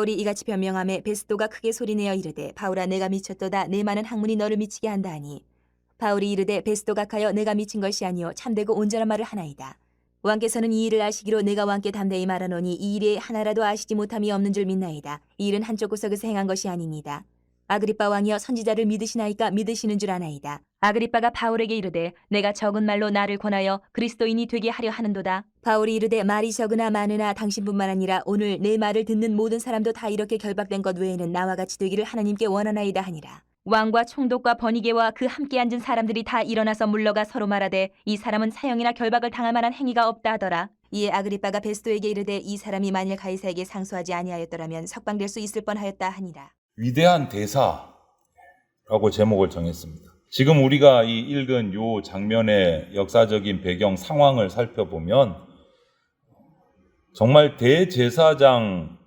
바울이 이같이 변명하매 베스도가 크게 소리내어 이르되 바울아 내가 미쳤도다 내 많은 학문이 너를 미치게 한다 하니 바울이 이르되 베스도가 가여 내가 미친 것이 아니요 참되고 온전한 말을 하나이다. 왕께서는 이 일을 아시기로 내가 왕께 담대히 말하노니 이 일에 하나라도 아시지 못함이 없는 줄 믿나이다. 이 일은 한쪽 구석에서 행한 것이 아니니이다. 아그리빠 왕이여 선지자를 믿으시나이까 믿으시는 줄 아나이다. 아그리빠가 바울에게 이르되 내가 적은 말로 나를 권하여 그리스도인이 되게 하려 하는도다. 바울이 이르되 말이 적으나 많으나 당신뿐만 아니라 오늘 내 말을 듣는 모든 사람도 다 이렇게 결박된 것 외에는 나와 같이 되기를 하나님께 원하나이다 하니라. 왕과 총독과 번이게와 그 함께 앉은 사람들이 다 일어나서 물러가 서로 말하되 이 사람은 사형이나 결박을 당할 만한 행위가 없다 하더라. 이에 아그리빠가 베스도에게 이르되 이 사람이 만일 가이사에게 상소하지 아니하였더라면 석방될 수 있을 뻔하였다 하니라. 위대한 대사라고 제목을 정했습니다. 지금 우리가 이 읽은 요 장면의 역사적인 배경 상황을 살펴보면 정말 대제사장을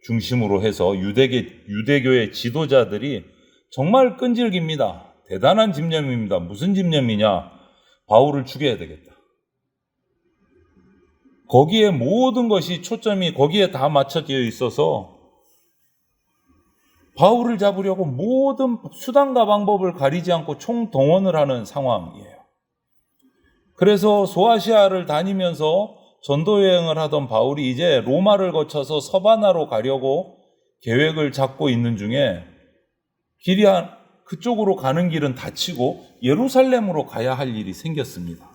중심으로 해서 유대교의 지도자들이 정말 끈질깁니다. 대단한 집념입니다. 무슨 집념이냐? 바울을 죽여야 되겠다. 거기에 모든 것이 초점이 거기에 다 맞춰져 있어서 바울을 잡으려고 모든 수단과 방법을 가리지 않고 총동원을 하는 상황이에요. 그래서 소아시아를 다니면서 전도 여행을 하던 바울이 이제 로마를 거쳐서 서바나로 가려고 계획을 잡고 있는 중에 그쪽으로 가는 길은 닫히고 예루살렘으로 가야 할 일이 생겼습니다.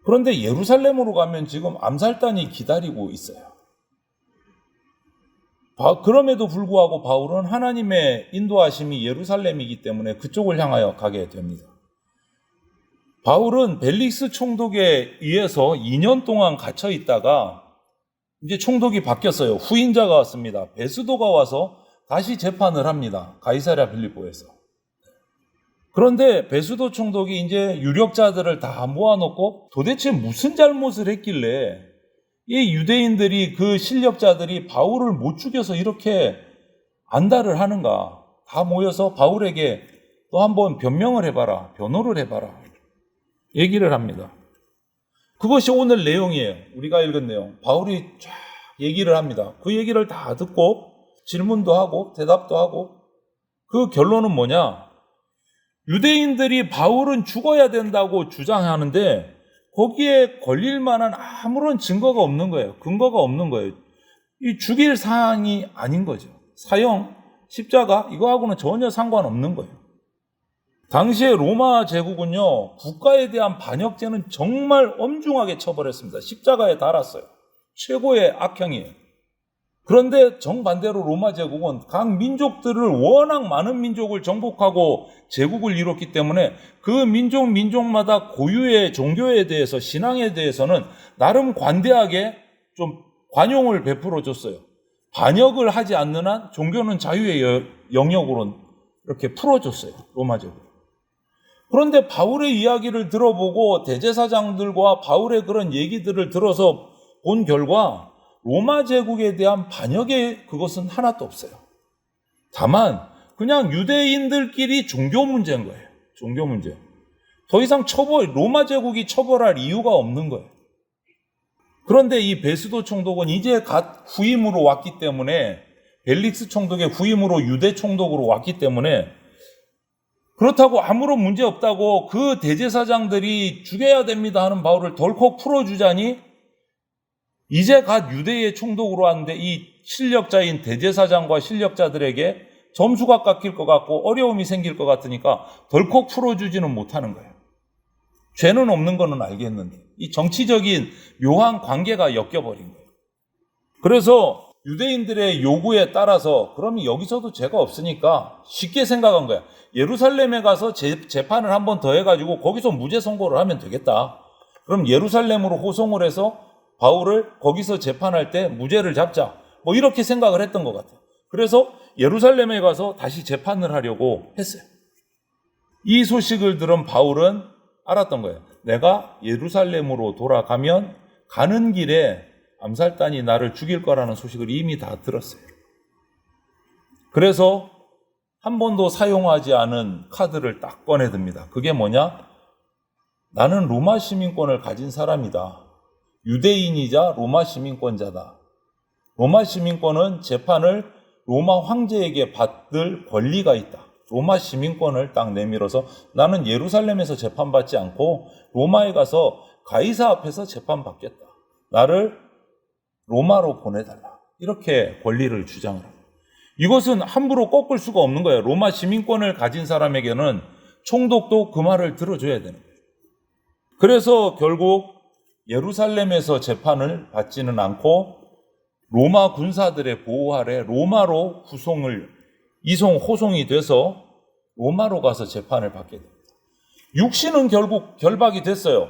그런데 예루살렘으로 가면 지금 암살단이 기다리고 있어요. 그럼에도 불구하고 바울은 하나님의 인도하심이 예루살렘이기 때문에 그쪽을 향하여 가게 됩니다. 바울은 벨릭스 총독에 의해서 2년 동안 갇혀 있다가 이제 총독이 바뀌었어요. 후임자가 왔습니다. 베스도가 와서 다시 재판을 합니다. 가이사랴 빌립보에서. 그런데 베스도 총독이 이제 유력자들을 다 모아놓고 도대체 무슨 잘못을 했길래 이 유대인들이 그 실력자들이 바울을 못 죽여서 이렇게 안달을 하는가. 다 모여서 바울에게 또 한번 변명을 해봐라. 변호를 해봐라. 얘기를 합니다. 그것이 오늘 내용이에요. 우리가 읽은 내용. 바울이 쫙 얘기를 합니다. 그 얘기를 다 듣고 질문도 하고 대답도 하고 그 결론은 뭐냐? 유대인들이 바울은 죽어야 된다고 주장하는데 거기에 걸릴 만한 아무런 증거가 없는 거예요. 근거가 없는 거예요. 이 죽일 사항이 아닌 거죠. 사형, 십자가 이거하고는 전혀 상관없는 거예요. 당시에 로마 제국은요, 국가에 대한 반역죄는 정말 엄중하게 처벌했습니다. 십자가에 달았어요. 최고의 악행이에요. 그런데 정반대로 로마 제국은 각 민족들을 워낙 많은 민족을 정복하고 제국을 이뤘기 때문에 그 민족마다 고유의 종교에 대해서 신앙에 대해서는 나름 관대하게 좀 관용을 베풀어 줬어요. 반역을 하지 않는 한 종교는 자유의 영역으로 이렇게 풀어줬어요. 로마 제국. 그런데 바울의 이야기를 들어보고 대제사장들과 바울의 그런 얘기들을 들어서 본 결과 로마 제국에 대한 반역의 그것은 하나도 없어요. 다만 그냥 유대인들끼리 종교 문제인 거예요. 종교 문제. 더 이상 로마 제국이 처벌할 이유가 없는 거예요. 그런데 이 베스도 총독은 이제 갓 후임으로 왔기 때문에 벨릭스 총독의 후임으로 유대 총독으로 왔기 때문에 그렇다고 아무런 문제 없다고 그 대제사장들이 죽여야 됩니다 하는 바울을 덜컥 풀어주자니 이제 갓 유대의 총독으로 왔는데 이 실력자인 대제사장과 실력자들에게 점수가 깎일 것 같고 어려움이 생길 것 같으니까 덜컥 풀어주지는 못하는 거예요. 죄는 없는 거는 알겠는데 이 정치적인 묘한 관계가 엮여버린 거예요. 그래서 유대인들의 요구에 따라서 그러면 여기서도 죄가 없으니까 쉽게 생각한 거야. 예루살렘에 가서 재판을 한 번 더 해가지고 거기서 무죄 선고를 하면 되겠다. 그럼 예루살렘으로 호송을 해서 바울을 거기서 재판할 때 무죄를 잡자. 뭐 이렇게 생각을 했던 것 같아요. 그래서 예루살렘에 가서 다시 재판을 하려고 했어요. 이 소식을 들은 바울은 알았던 거예요. 내가 예루살렘으로 돌아가면 가는 길에 암살단이 나를 죽일 거라는 소식을 이미 다 들었어요. 그래서 한 번도 사용하지 않은 카드를 딱 꺼내듭니다. 그게 뭐냐? 나는 로마 시민권을 가진 사람이다. 유대인이자 로마 시민권자다. 로마 시민권은 재판을 로마 황제에게 받을 권리가 있다. 로마 시민권을 딱 내밀어서 나는 예루살렘에서 재판받지 않고 로마에 가서 가이사 앞에서 재판받겠다. 나를 로마로 보내달라. 이렇게 권리를 주장을 합니다. 이것은 함부로 꺾을 수가 없는 거예요. 로마 시민권을 가진 사람에게는 총독도 그 말을 들어줘야 되는 거예요. 그래서 결국 예루살렘에서 재판을 받지는 않고 로마 군사들의 보호 아래 로마로 호송이 돼서 로마로 가서 재판을 받게 됩니다. 육신은 결국 결박이 됐어요.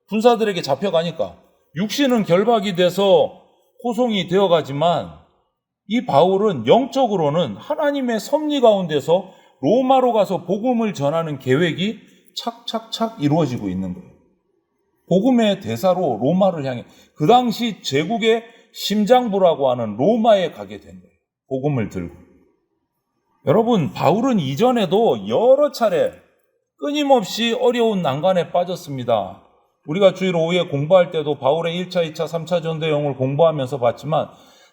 군사들에게 잡혀가니까. 육신은 결박이 돼서 호송이 되어가지만 이 바울은 영적으로는 하나님의 섭리 가운데서 로마로 가서 복음을 전하는 계획이 착착착 이루어지고 있는 거예요. 복음의 대사로 로마를 향해 그 당시 제국의 심장부라고 하는 로마에 가게 된 거예요. 복음을 들고. 여러분, 바울은 이전에도 여러 차례 끊임없이 어려운 난관에 빠졌습니다. 우리가 주일 오후에 공부할 때도 바울의 1차, 2차, 3차 전도 여행을 공부하면서 봤지만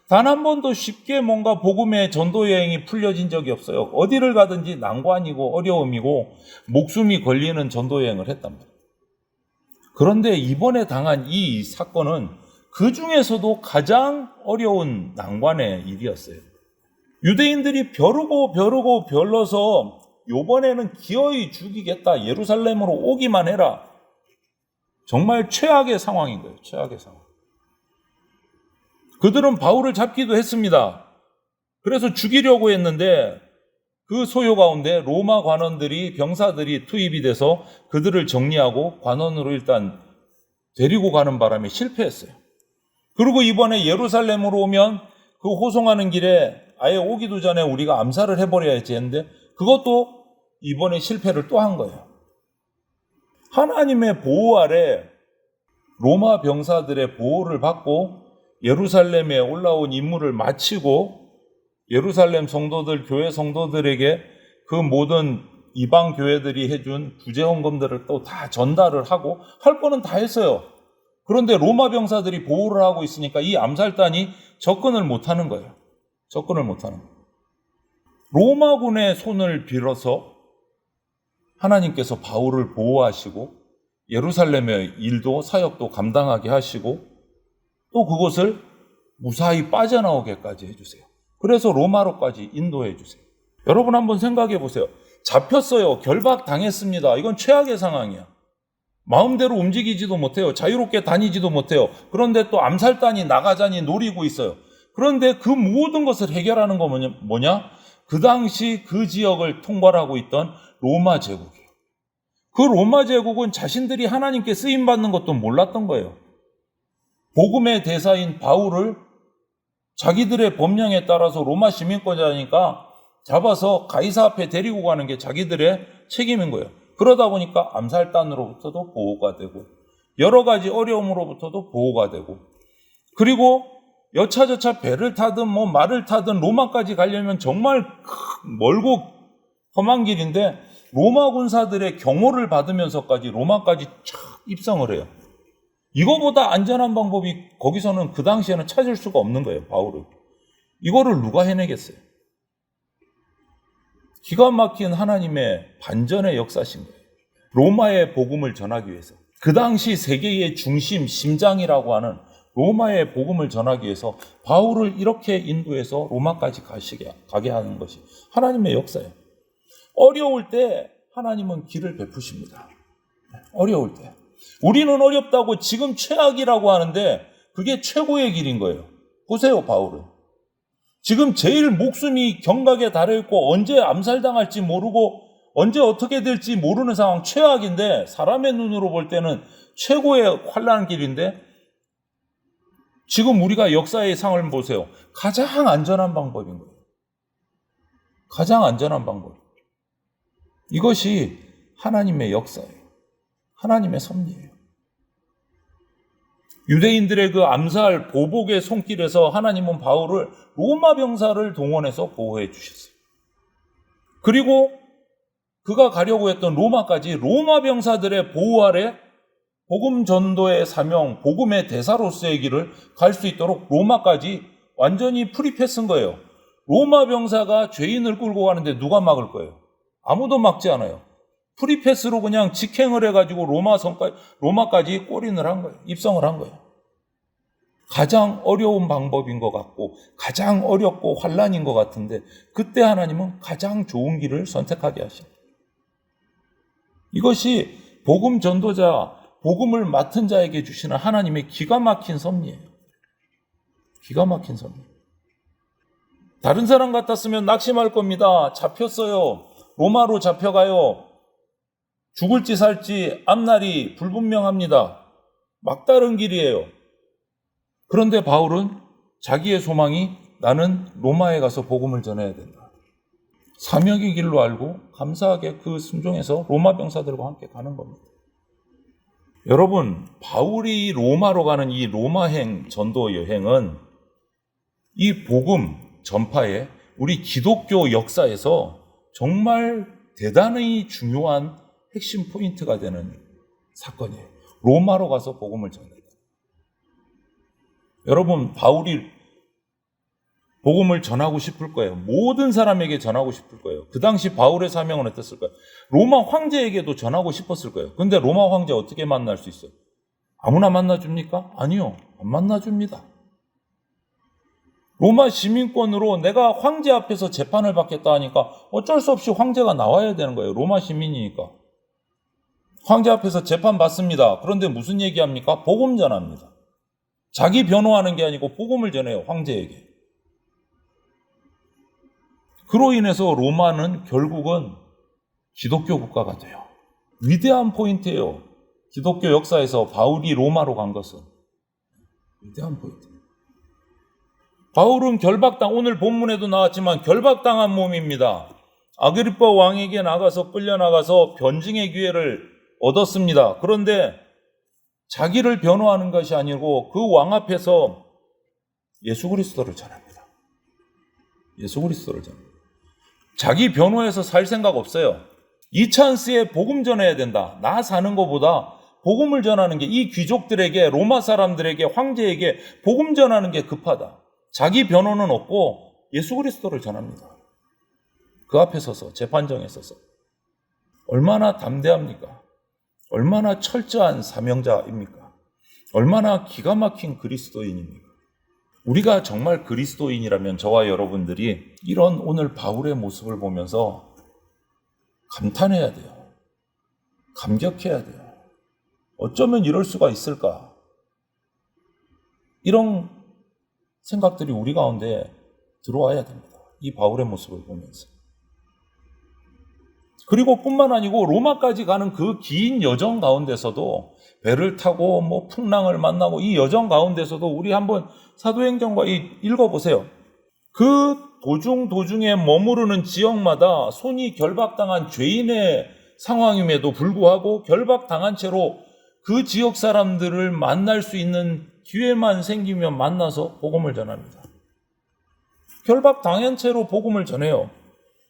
단 한 번도 쉽게 뭔가 복음의 전도 여행이 풀려진 적이 없어요. 어디를 가든지 난관이고 어려움이고 목숨이 걸리는 전도 여행을 했단 말이에요. 그런데 이번에 당한 이 사건은 그 중에서도 가장 어려운 난관의 일이었어요. 유대인들이 벼르고 별러서 이번에는 기어이 죽이겠다. 예루살렘으로 오기만 해라. 정말 최악의 상황인 거예요. 최악의 상황. 그들은 바울을 잡기도 했습니다. 그래서 죽이려고 했는데 그 소요 가운데 로마 관원들이 병사들이 투입이 돼서 그들을 정리하고 관원으로 일단 데리고 가는 바람에 실패했어요. 그리고 이번에 예루살렘으로 오면 그 호송하는 길에 아예 오기도 전에 우리가 암살을 해버려야지 했는데 그것도 이번에 실패를 또 한 거예요. 하나님의 보호 아래 로마 병사들의 보호를 받고 예루살렘에 올라온 임무를 마치고 예루살렘 성도들, 교회 성도들에게 그 모든 이방 교회들이 해준 구제 헌금들을 또 다 전달을 하고 할 거는 다 했어요. 그런데 로마 병사들이 보호를 하고 있으니까 이 암살단이 접근을 못하는 거예요. 접근을 못하는 거예요. 로마군의 손을 빌어서 하나님께서 바울을 보호하시고 예루살렘의 일도 사역도 감당하게 하시고 또 그것을 무사히 빠져나오게까지 해주세요. 그래서 로마로까지 인도해 주세요. 여러분 한번 생각해 보세요. 잡혔어요. 결박당했습니다. 이건 최악의 상황이야. 마음대로 움직이지도 못해요. 자유롭게 다니지도 못해요. 그런데 또 암살단이 나가자니 노리고 있어요. 그런데 그 모든 것을 해결하는 건 뭐냐? 그 당시 그 지역을 통괄하고 있던 로마 제국이에요. 그 로마 제국은 자신들이 하나님께 쓰임받는 것도 몰랐던 거예요. 복음의 대사인 바울을 자기들의 법령에 따라서 로마 시민권자니까 잡아서 가이사 앞에 데리고 가는 게 자기들의 책임인 거예요. 그러다 보니까 암살단으로부터도 보호가 되고 여러 가지 어려움으로부터도 보호가 되고 그리고 여차저차 배를 타든 말을 타든 로마까지 가려면 정말 멀고 험한 길인데 로마 군사들의 경호를 받으면서까지 로마까지 촥 입성을 해요. 이거보다 안전한 방법이 거기서는 그 당시에는 찾을 수가 없는 거예요. 바울은. 이거를 누가 해내겠어요? 기가 막힌 하나님의 반전의 역사신 거예요. 로마의 복음을 전하기 위해서. 그 당시 세계의 중심, 심장이라고 하는 로마의 복음을 전하기 위해서 바울을 이렇게 인도해서 로마까지 가게 하는 것이 하나님의 역사예요. 어려울 때 하나님은 길을 베푸십니다. 어려울 때. 우리는 어렵다고 지금 최악이라고 하는데 그게 최고의 길인 거예요. 보세요, 바울은. 지금 제일 목숨이 경각에 달려있고 언제 암살당할지 모르고 언제 어떻게 될지 모르는 상황, 최악인데 사람의 눈으로 볼 때는 최고의 환난 길인데 지금 우리가 역사의 상을 보세요. 가장 안전한 방법인 거예요. 가장 안전한 방법. 이것이 하나님의 역사예요. 하나님의 섭리예요. 유대인들의 그 암살 보복의 손길에서 하나님은 바울을 로마 병사를 동원해서 보호해 주셨어요. 그리고 그가 가려고 했던 로마까지 로마 병사들의 보호 아래 복음 전도의 사명, 복음의 대사로서의 길을 갈 수 있도록 로마까지 완전히 프리패스인 거예요. 로마 병사가 죄인을 끌고 가는데 누가 막을 거예요? 아무도 막지 않아요. 프리패스로 그냥 직행을 해가지고 로마까지 골인을 한 거예요. 입성을 한 거예요. 가장 어려운 방법인 것 같고 가장 어렵고 환난인 것 같은데 그때 하나님은 가장 좋은 길을 선택하게 하십니다. 이것이 복음 전도자, 복음을 맡은 자에게 주시는 하나님의 기가 막힌 섭리예요. 기가 막힌 섭리. 다른 사람 같았으면 낙심할 겁니다. 잡혔어요. 로마로 잡혀가요. 죽을지 살지 앞날이 불분명합니다. 막다른 길이에요. 그런데 바울은 자기의 소망이 나는 로마에 가서 복음을 전해야 된다. 사명의 길로 알고 감사하게 그 순종해서 로마 병사들과 함께 가는 겁니다. 여러분, 바울이 로마로 가는 이 로마행 전도 여행은 이 복음 전파에 우리 기독교 역사에서 정말 대단히 중요한 핵심 포인트가 되는 사건이에요. 로마로 가서 복음을 전했다. 여러분, 바울이 복음을 전하고 싶을 거예요. 모든 사람에게 전하고 싶을 거예요. 그 당시 바울의 사명은 어땠을까요? 로마 황제에게도 전하고 싶었을 거예요. 근데 로마 황제 어떻게 만날 수 있어요? 아무나 만나줍니까? 아니요. 안 만나줍니다. 로마 시민권으로 내가 황제 앞에서 재판을 받겠다 하니까 어쩔 수 없이 황제가 나와야 되는 거예요. 로마 시민이니까. 황제 앞에서 재판 받습니다. 그런데 무슨 얘기합니까? 복음 전합니다. 자기 변호하는 게 아니고 복음을 전해요. 황제에게. 그로 인해서 로마는 결국은 기독교 국가가 돼요. 위대한 포인트예요. 기독교 역사에서 바울이 로마로 간 것은. 위대한 포인트. 바울은 오늘 본문에도 나왔지만 결박당한 몸입니다. 아그리파 왕에게 끌려나가서 변증의 기회를 얻었습니다. 그런데 자기를 변호하는 것이 아니고 그 왕 앞에서 예수 그리스도를 전합니다. 예수 그리스도를 전합니다. 자기 변호해서 살 생각 없어요. 이 찬스에 복음 전해야 된다. 나 사는 것보다 복음을 전하는 게 이 귀족들에게, 로마 사람들에게, 황제에게 복음 전하는 게 급하다. 자기 변호는 없고 예수 그리스도를 전합니다. 그 앞에 서서, 재판정에 서서. 얼마나 담대합니까? 얼마나 철저한 사명자입니까? 얼마나 기가 막힌 그리스도인입니까? 우리가 정말 그리스도인이라면 저와 여러분들이 이런 오늘 바울의 모습을 보면서 감탄해야 돼요. 감격해야 돼요. 어쩌면 이럴 수가 있을까? 이런 생각들이 우리 가운데 들어와야 됩니다. 이 바울의 모습을 보면서. 그리고 뿐만 아니고 로마까지 가는 그 긴 여정 가운데서도 배를 타고 풍랑을 만나고 이 여정 가운데서도 우리 한번 사도행전과 읽어보세요. 그 도중에 머무르는 지역마다 손이 결박당한 죄인의 상황임에도 불구하고 결박당한 채로 그 지역 사람들을 만날 수 있는 기회만 생기면 만나서 복음을 전합니다. 결박당한 채로 복음을 전해요.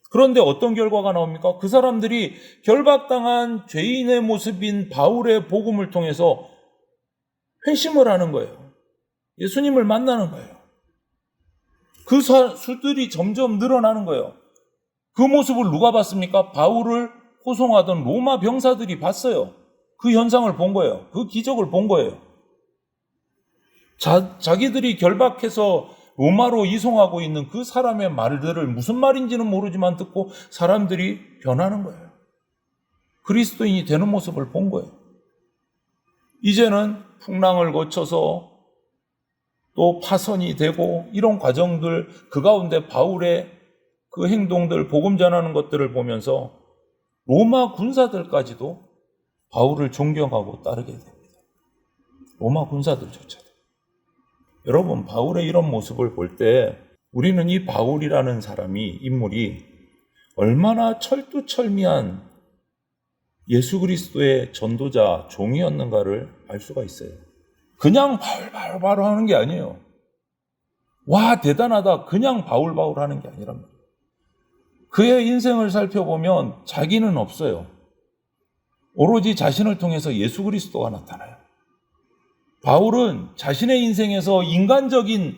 그런데 어떤 결과가 나옵니까? 그 사람들이 결박당한 죄인의 모습인 바울의 복음을 통해서 회심을 하는 거예요. 예수님을 만나는 거예요. 그 수들이 점점 늘어나는 거예요. 그 모습을 누가 봤습니까? 바울을 호송하던 로마 병사들이 봤어요. 그 현상을 본 거예요. 그 기적을 본 거예요. 자기들이 결박해서 로마로 이송하고 있는 그 사람의 말들을 무슨 말인지는 모르지만 듣고 사람들이 변하는 거예요. 그리스도인이 되는 모습을 본 거예요. 이제는 풍랑을 거쳐서 또 파선이 되고 이런 과정들, 그 가운데 바울의 그 행동들, 복음 전하는 것들을 보면서 로마 군사들까지도 바울을 존경하고 따르게 됩니다. 로마 군사들조차도. 여러분, 바울의 이런 모습을 볼 때 우리는 이 바울이라는 인물이 얼마나 철두철미한 예수 그리스도의 전도자, 종이었는가를 알 수가 있어요. 그냥 바울 하는 게 아니에요. 와, 대단하다. 그냥 바울 하는 게 아니란 말이에요. 그의 인생을 살펴보면 자기는 없어요. 오로지 자신을 통해서 예수 그리스도가 나타나요. 바울은 자신의 인생에서 인간적인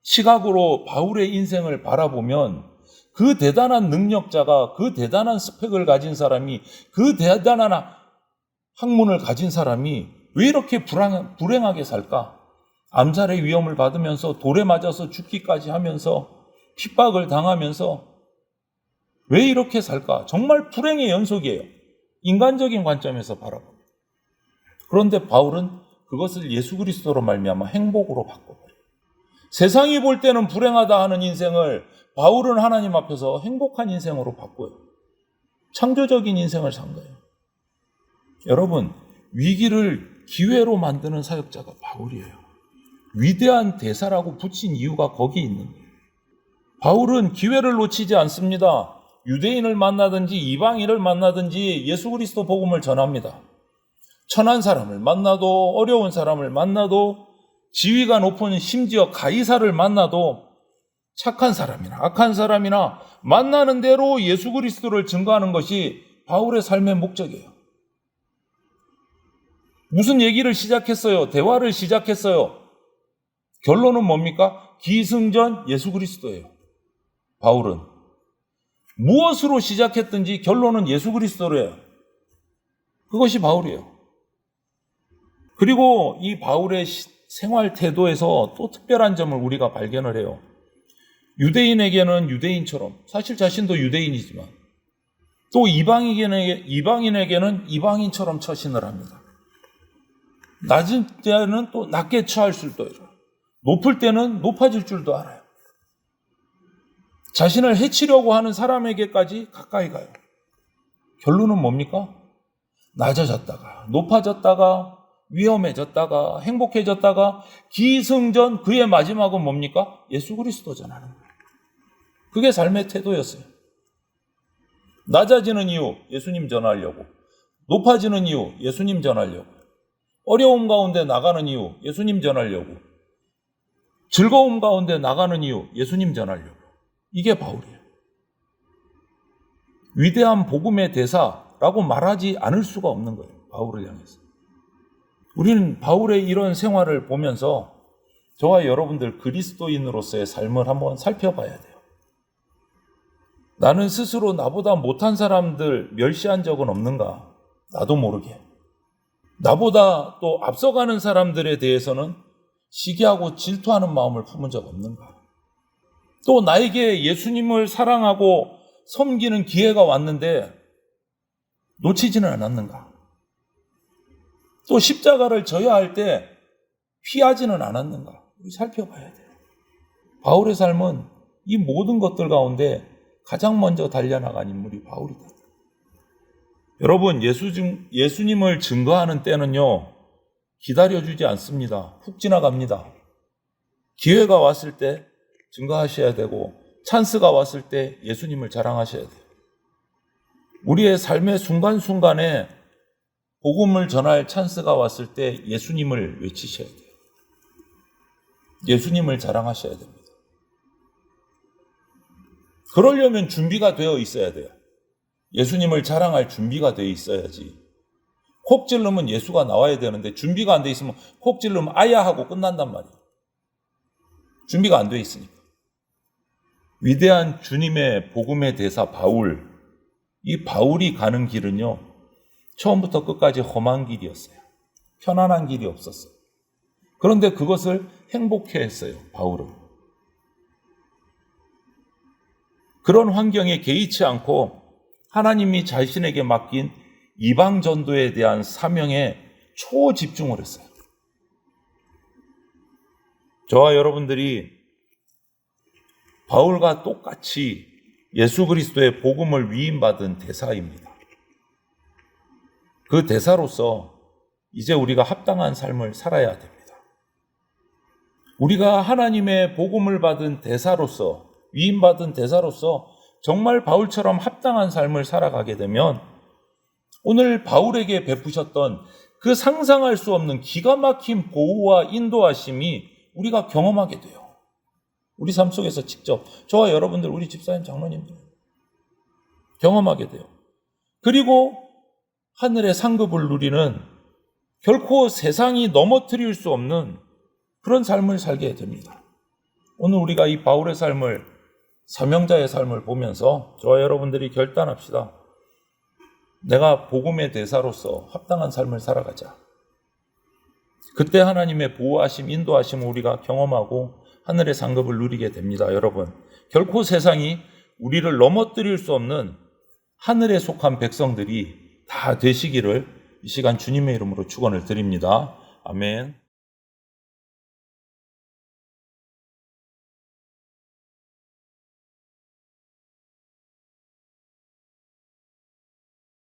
시각으로 바울의 인생을 바라보면 그 대단한 능력자가, 그 대단한 스펙을 가진 사람이, 그 대단한 학문을 가진 사람이 왜 이렇게 불행하게 살까? 암살의 위험을 받으면서 돌에 맞아서 죽기까지 하면서 핍박을 당하면서 왜 이렇게 살까? 정말 불행의 연속이에요. 인간적인 관점에서 바라보면. 그런데 바울은 그것을 예수 그리스도로 말미암아 행복으로 바꿔버려요. 세상이 볼 때는 불행하다 하는 인생을 바울은 하나님 앞에서 행복한 인생으로 바꿔요. 창조적인 인생을 산 거예요. 여러분, 위기를 기회로 만드는 사역자가 바울이에요. 위대한 대사라고 붙인 이유가 거기 있는 거예요. 바울은 기회를 놓치지 않습니다. 유대인을 만나든지 이방인을 만나든지 예수 그리스도 복음을 전합니다. 천한 사람을 만나도 어려운 사람을 만나도 지위가 높은 심지어 가이사를 만나도 착한 사람이나 악한 사람이나 만나는 대로 예수 그리스도를 증거하는 것이 바울의 삶의 목적이에요. 무슨 얘기를 시작했어요? 대화를 시작했어요. 결론은 뭡니까? 기승전 예수 그리스도예요. 바울은 무엇으로 시작했든지 결론은 예수 그리스도래요. 그것이 바울이에요. 그리고 이 바울의 생활 태도에서 또 특별한 점을 우리가 발견을 해요. 유대인에게는 유대인처럼, 사실 자신도 유대인이지만 또 이방인에게는 이방인처럼 처신을 합니다. 낮은 때는 또 낮게 처할 줄도 알아요. 높을 때는 높아질 줄도 알아요. 자신을 해치려고 하는 사람에게까지 가까이 가요. 결론은 뭡니까? 낮아졌다가 높아졌다가 위험해졌다가 행복해졌다가 기승전 그의 마지막은 뭡니까? 예수 그리스도 전하는 거예요. 그게 삶의 태도였어요. 낮아지는 이유 예수님 전하려고, 높아지는 이유 예수님 전하려고, 어려움 가운데 나가는 이유 예수님 전하려고, 즐거움 가운데 나가는 이유 예수님 전하려고. 이게 바울이에요. 위대한 복음의 대사라고 말하지 않을 수가 없는 거예요. 바울을 향해서. 우리는 바울의 이런 생활을 보면서 저와 여러분들 그리스도인으로서의 삶을 한번 살펴봐야 돼요. 나는 스스로 나보다 못한 사람들 멸시한 적은 없는가? 나도 모르게. 나보다 또 앞서가는 사람들에 대해서는 시기하고 질투하는 마음을 품은 적 없는가? 또 나에게 예수님을 사랑하고 섬기는 기회가 왔는데 놓치지는 않았는가? 또 십자가를 져야 할 때 피하지는 않았는가? 우리 살펴봐야 돼요. 바울의 삶은 이 모든 것들 가운데 가장 먼저 달려나간 인물이 바울이다. 여러분, 예수님을 증거하는 때는요, 기다려주지 않습니다. 훅 지나갑니다. 기회가 왔을 때 증거하셔야 되고, 찬스가 왔을 때 예수님을 자랑하셔야 돼요. 우리의 삶의 순간순간에 복음을 전할 찬스가 왔을 때 예수님을 외치셔야 돼요. 예수님을 자랑하셔야 됩니다. 그러려면 준비가 되어 있어야 돼요. 예수님을 자랑할 준비가 되어 있어야지. 콕 찔르면 예수가 나와야 되는데 준비가 안 돼 있으면 콕 찔르면 아야 하고 끝난단 말이에요. 준비가 안 돼 있으니까. 위대한 주님의 복음의 대사 바울, 이 바울이 가는 길은요, 처음부터 끝까지 험한 길이었어요. 편안한 길이 없었어요. 그런데 그것을 행복해 했어요, 바울은. 그런 환경에 개의치 않고 하나님이 자신에게 맡긴 이방 전도에 대한 사명에 초집중을 했어요. 저와 여러분들이 바울과 똑같이 예수 그리스도의 복음을 위임받은 대사입니다. 그 대사로서 이제 우리가 합당한 삶을 살아야 됩니다. 우리가 하나님의 복음을 받은 대사로서, 위임받은 대사로서 정말 바울처럼 합당한 삶을 살아가게 되면 오늘 바울에게 베푸셨던 그 상상할 수 없는 기가 막힌 보호와 인도하심이 우리가 경험하게 돼요. 우리 삶 속에서 직접 저와 여러분들, 우리 집사님, 장로님들 경험하게 돼요. 그리고 하늘의 상급을 누리는 결코 세상이 넘어뜨릴 수 없는 그런 삶을 살게 됩니다. 오늘 우리가 이 바울의 삶을, 사명자의 삶을 보면서 저와 여러분들이 결단합시다. 내가 복음의 대사로서 합당한 삶을 살아가자. 그때 하나님의 보호하심, 인도하심을 우리가 경험하고 하늘의 상급을 누리게 됩니다. 여러분, 결코 세상이 우리를 넘어뜨릴 수 없는 하늘에 속한 백성들이 다 되시기를 이 시간 주님의 이름으로 축원을 드립니다. 아멘.